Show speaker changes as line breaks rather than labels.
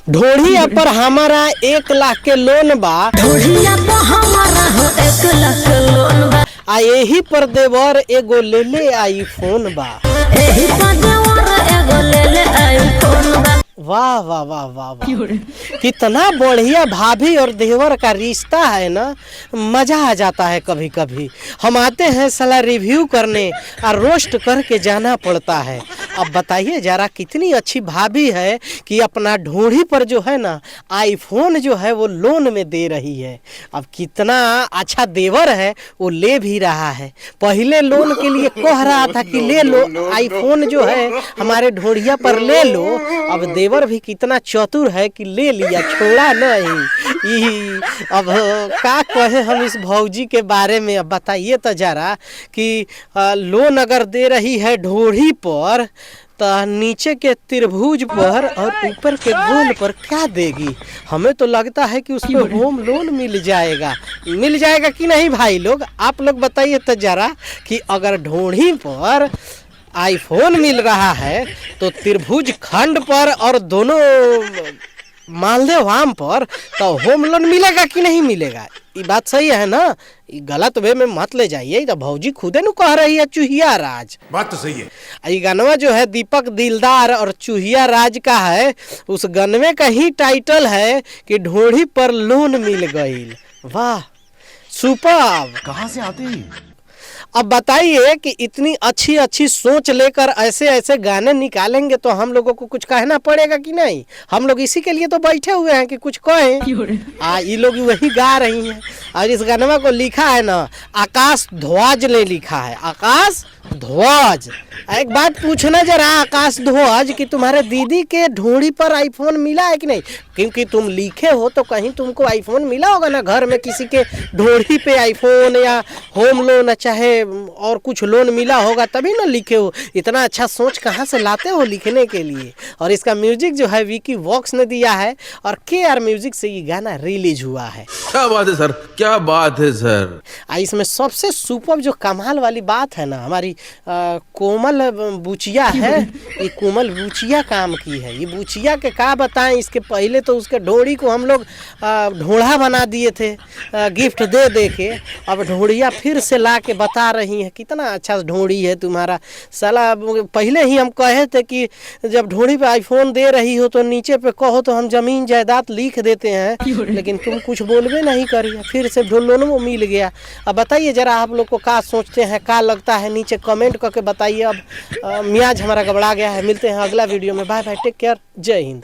ढोढ़िया पर हमारा 1 लाख के लोन बा।
ढोढ़िया पर हमारा हो 1 लाख के लोन बा।
आ यही पर देवर एगो ले ले आईफोन बा।
एही पर देवर एगो ले ले आईफोन बा।
वाह वाह वाह वाह वाह, कितना बढ़िया भाभी और देवर का रिश्ता है ना, मजा आ जाता है। कभी कभी हम आते हैं साला रिव्यू करने और रोस्ट करके जाना पड़ता है। अब बताइए जरा कितनी अच्छी भाभी है कि अपना ढूंढी पर जो है ना आईफोन जो है वो लोन में दे रही है। अब कितना अच्छा देवर है, वो ले भी रहा है। पहले लोन के लिए कह रहा था कि ले लो आईफोन जो है हमारे ढूंढिया पर ले लो। अब देवर भी कितना चतुर है कि ले लिया, छोड़ा नहीं। अब क्या कहे हम इस भौजी के बारे में। अब बताइए तो जरा कि लोन अगर दे रही है ढोढ़ी पर तो नीचे के त्रिभुज पर और ऊपर के गोल पर क्या देगी। हमें तो लगता है कि उसको होम लोन मिल जाएगा कि नहीं भाई लोग, आप लोग बताइए तो जरा कि अगर ढोढ़ी पर आईफोन मिल रहा है तो त्रिभुज खंड पर और दोनों मालदेव आम पर तो होम लोन मिलेगा कि नहीं मिलेगा। ये बात सही है ना, ये गलत वे में मत ले जाइए। तो भौजी खुदे नु कह रही है चूहिया राज,
बात तो सही है।
ये गनवा जो है दीपक दिलदार और चूहिया राज का है, उस गनवे का ही टाइटल है कि ढोढ़ी पर लोन मिल गई। वाह सुपर,
कहाँ से आते हैं?
अब बताइए कि इतनी अच्छी अच्छी सोच लेकर ऐसे ऐसे गाने निकालेंगे तो हम लोगों को कुछ कहना पड़ेगा कि नहीं। हम लोग इसी के लिए तो बैठे हुए हैं कि कुछ कहें। ये लोग वही गा रही हैं। और इस गाना को लिखा है ना आकाश ध्वज ने लिखा है, आकाश ध्वज। एक बात पूछना जरा आकाश ध्वज कि तुम्हारे दीदी के ढूंढी पर आईफोन मिला है कि नहीं, क्योंकि तुम लिखे हो तो कहीं तुमको आईफोन मिला होगा ना। घर में किसी के ढूंढी पे आईफोन या होम लोन चाहे और कुछ लोन मिला होगा तभी ना लिखे हो। इतना अच्छा सोच कहाँ से लाते हो लिखने के लिए। और इसका म्यूजिक जो है विकी वॉक्स ने दिया है और KR म्यूजिक से ये गाना रिलीज हुआ है।
क्या बात है सर, क्या बात है सर।
इसमें सबसे सुपर जो कमाल वाली बात है ना, हमारी कोमल बुचिया है, ये कोमल बुचिया काम की है। ये बुचिया के क्या बताएं, इसके पहले तो उसके ढोड़ी को हम लोग ढोढ़ा बना दिए थे गिफ्ट दे दे के। अब ढोड़िया फिर से ला के बता रही है कितना अच्छा ढोड़ी है तुम्हारा। साला पहले ही हम कहे थे कि जब ढोड़ी पे आईफोन दे रही हो तो नीचे पे कहो तो हम जमीन जायदाद लिख देते हैं, लेकिन तुम कुछ बोलबे नहीं करी, फिर से लोन वो मिल गया। अब बताइए जरा आप लोग को क्या सोचते हैं, क्या लगता है, नीचे कमेंट करके बताइए। अब मियाज हमारा गबड़ा गया है। मिलते हैं अगला वीडियो में, बाय बाय, टेक केयर, जय हिंद।